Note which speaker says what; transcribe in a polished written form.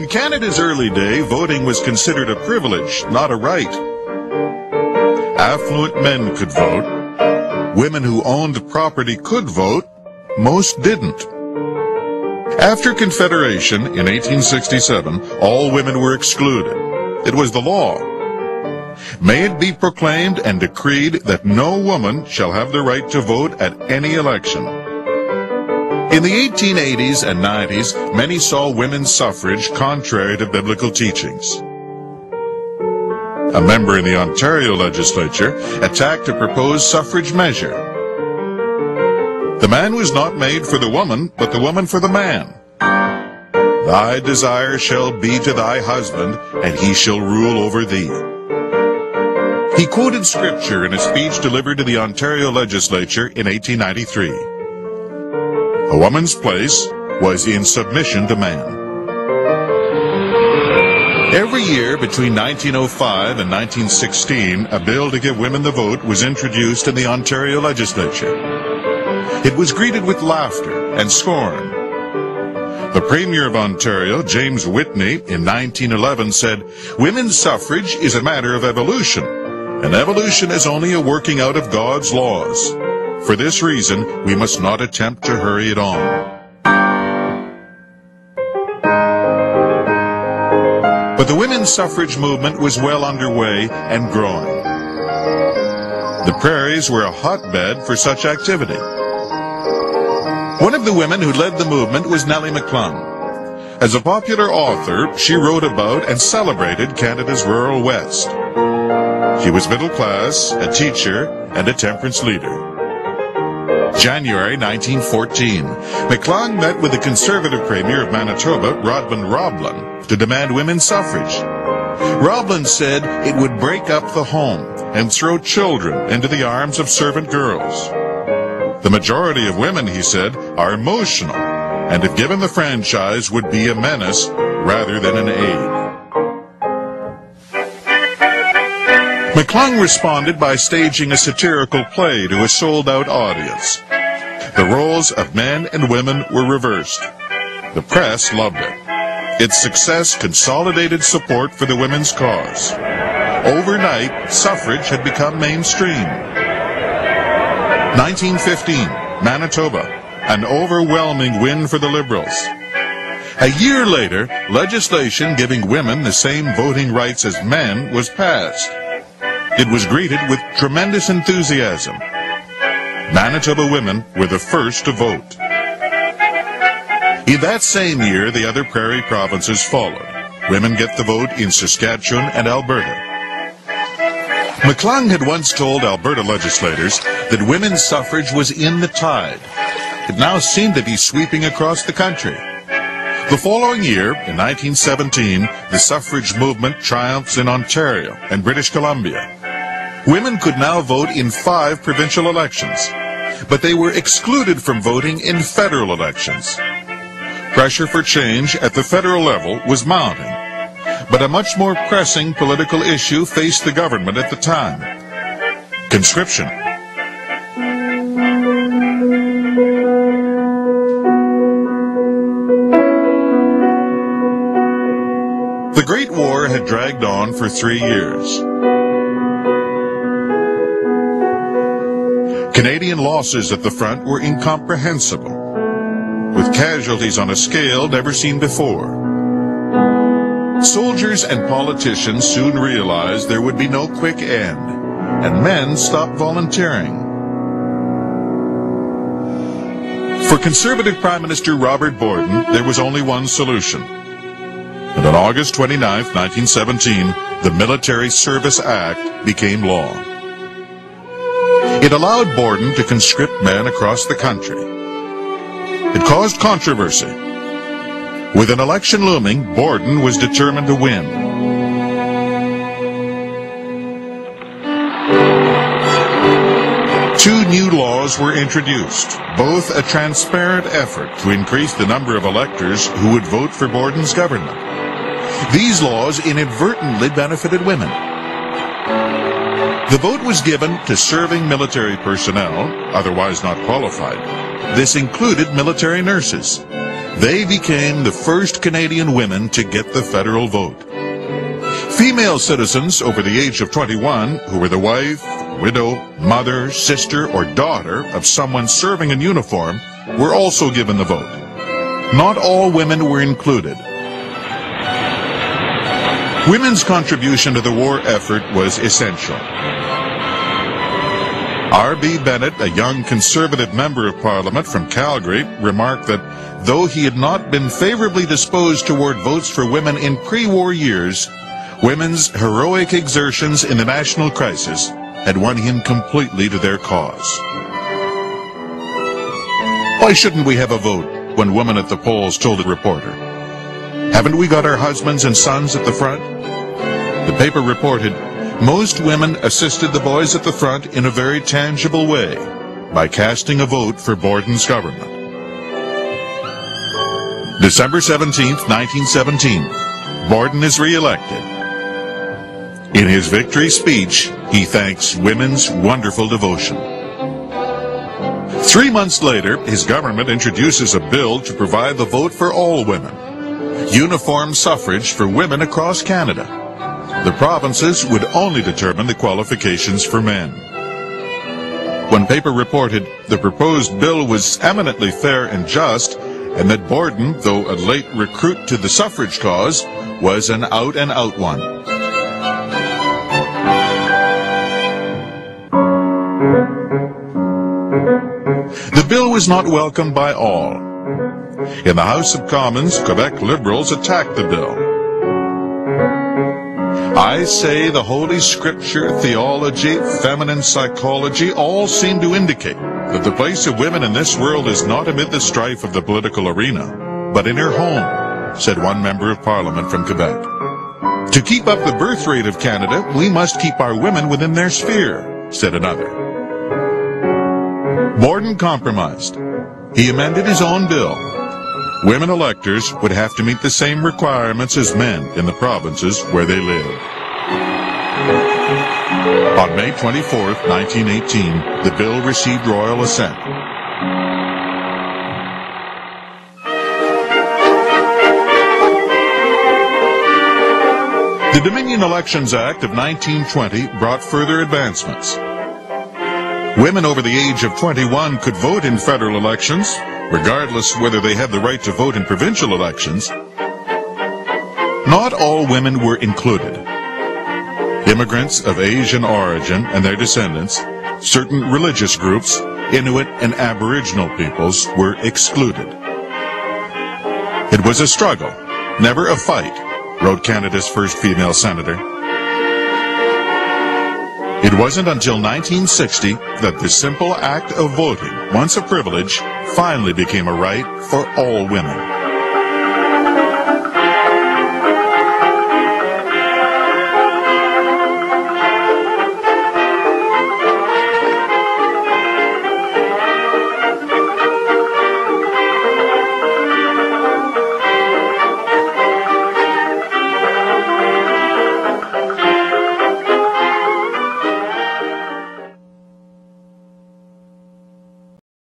Speaker 1: Canada's early day, voting was considered a privilege, not a right. Affluent men could vote. Women who owned property could vote. Most didn't. After Confederation in 1867, all women were excluded. It was the law. May it be proclaimed and decreed that no woman shall have the right to vote at any election. In the 1880s and 90s, many saw women's suffrage contrary to biblical teachings. A member in the Ontario legislature attacked a proposed suffrage measure. The man was not made for the woman, but the woman for the man. Thy desire shall be to thy husband, and he shall rule over thee. He quoted scripture in a speech delivered to the Ontario legislature in 1893. A woman's place was in submission to man. Every year between 1905 and 1916, a bill to give women the vote was introduced in the Ontario legislature. It was greeted with laughter and scorn. The Premier of Ontario, James Whitney, in 1911 said, "Women's suffrage is a matter of evolution, and evolution is only a working out of God's laws. For this reason, we must not attempt to hurry it on." But the women's suffrage movement was well underway and growing. The prairies were a hotbed for such activity. One of the women who led the movement was Nellie McClung. As a popular author, she wrote about and celebrated Canada's rural West. She was middle class, a teacher, and a temperance leader. January 1914, McClung met with the Conservative Premier of Manitoba, Rodman Roblin, to demand women's suffrage. Roblin said it would break up the home and throw children into the arms of servant girls. The majority of women, he said, are emotional, and if given the franchise would be a menace rather than an aid. McClung responded by staging a satirical play to a sold-out audience. The roles of men and women were reversed. The press loved it. Its success consolidated support for the women's cause. Overnight, suffrage had become mainstream. 1915, Manitoba, an overwhelming win for the Liberals. A year later, legislation giving women the same voting rights as men was passed. It was greeted with tremendous enthusiasm. Manitoba women were the first to vote. In that same year, the other prairie provinces followed. Women get the vote in Saskatchewan and Alberta. McClung had once told Alberta legislators that women's suffrage was in the tide. It now seemed to be sweeping across the country. The following year, in 1917, the suffrage movement triumphs in Ontario and British Columbia. Women could now vote in 5 provincial elections, but they were excluded from voting in federal elections. Pressure for change at the federal level was mounting, but a much more pressing political issue faced the government at the time: conscription. The Great War had dragged on for 3 years. Canadian losses at the front were incomprehensible, with casualties on a scale never seen before. Soldiers and politicians soon realized there would be no quick end, and men stopped volunteering. For Conservative Prime Minister Robert Borden, there was only one solution. And on August 29, 1917, the Military Service Act became law. It allowed Borden to conscript men across the country. It caused controversy. With an election looming, Borden was determined to win. Two new laws were introduced, both a transparent effort to increase the number of electors who would vote for Borden's government. These laws inadvertently benefited women. The vote was given to serving military personnel, otherwise not qualified. This included military nurses. They became the first Canadian women to get the federal vote. Female citizens over the age of 21 who were the wife, widow, mother, sister, or daughter of someone serving in uniform were also given the vote. Not all women were included. Women's contribution to the war effort was essential. R.B. Bennett, a young conservative member of Parliament from Calgary, remarked that though he had not been favorably disposed toward votes for women in pre-war years, women's heroic exertions in the national crisis had won him completely to their cause. Why shouldn't we have a vote? One woman at the polls told a reporter. Haven't we got our husbands and sons at the front? The paper reported, most women assisted the boys at the front in a very tangible way by casting a vote for Borden's government. December 17th, 1917, Borden is re-elected. In his victory speech, he thanks women's wonderful devotion. 3 months later, his government introduces a bill to provide the vote for all women. Uniform suffrage for women across Canada. The provinces would only determine the qualifications for men. One paper reported the proposed bill was eminently fair and just, and that Borden, though a late recruit to the suffrage cause, was an out-and-out one. The bill was not welcomed by all. In the House of Commons, Quebec Liberals attacked the bill. I say the Holy Scripture, theology, feminine psychology all seem to indicate that the place of women in this world is not amid the strife of the political arena, but in her home, said one member of Parliament from Quebec. To keep up the birth rate of Canada, we must keep our women within their sphere, said another. Borden compromised. He amended his own bill. Women electors would have to meet the same requirements as men in the provinces where they lived. On May 24, 1918, the bill received royal assent. The Dominion Elections Act of 1920 brought further advancements. Women over the age of 21 could vote in federal elections, regardless whether they had the right to vote in provincial elections. Not all women were included. Immigrants of Asian origin and their descendants, certain religious groups, Inuit and Aboriginal peoples were excluded. It was a struggle, never a fight, wrote Canada's first female senator. It wasn't until 1960 that the simple act of voting, once a privilege, finally became a right for all women.